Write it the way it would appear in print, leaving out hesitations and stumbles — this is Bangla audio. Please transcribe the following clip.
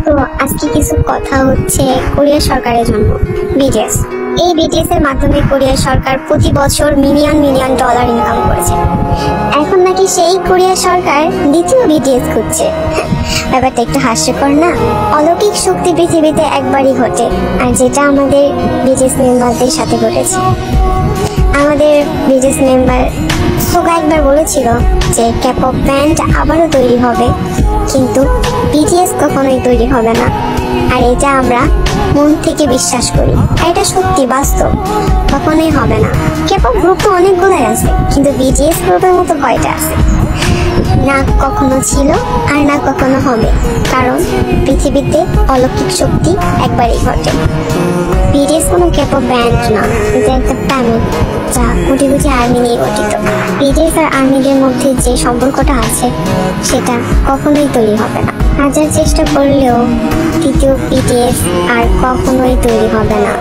তো আজকে কিছু কথা হচ্ছে কোরিয়া সরকারের জন্য। বিটিএস, এই বিটিএস এর মাধ্যমে কোরিয়া সরকার প্রতি বছর মিলিয়ন মিলিয়ন ডলার ইনকাম করেছে। এখন নাকি সেই কোরিয়া সরকার দ্বিতীয় বিটিএস খুঁজছে। ব্যাপারটা একটু হাস্যকর না? অলৌকিক শক্তি পৃথিবীতে একবারই ঘটে, আর যেটা আমাদের বিটিএস মেম্বারদের সাথে ঘটেছে। আমাদের বিটিএস মেম্বার সোগা একবার বলেছিল যে ক্যাপপ ব্যান্ড আবারও তৈরি হবে, কিন্তু বিটিএস কখনোই তৈরি হবে না। আর এটা আমরা মন থেকে বিশ্বাস করি, আর এটা সত্যি বাস্তব, কখনোই হবে না। ক্যাপপ গ্রুপ তো অনেকগুলোই আছে, কিন্তু বিটিএস গ্রুপের মতো কয়টা আছে? না কখনো ছিল আর না কখনো হবে, কারণ পৃথিবীতে অলৌকিক শক্তি একবারই ঘটে। বিটিএস কোনো ক্যাপপ ব্যান্ড না, এটা একটা ফ্যামিলি যা কোটি কোটি আর্মি নিয়ে গঠিত। বিটিএস আর আর্মিদের মধ্যে যে সম্পর্কটা আছে সেটা কখনোই তৈরি হবে না। হাজার চেষ্টা করলেও দ্বিতীয় বিটিএস আর কখনোই তৈরি হবে না।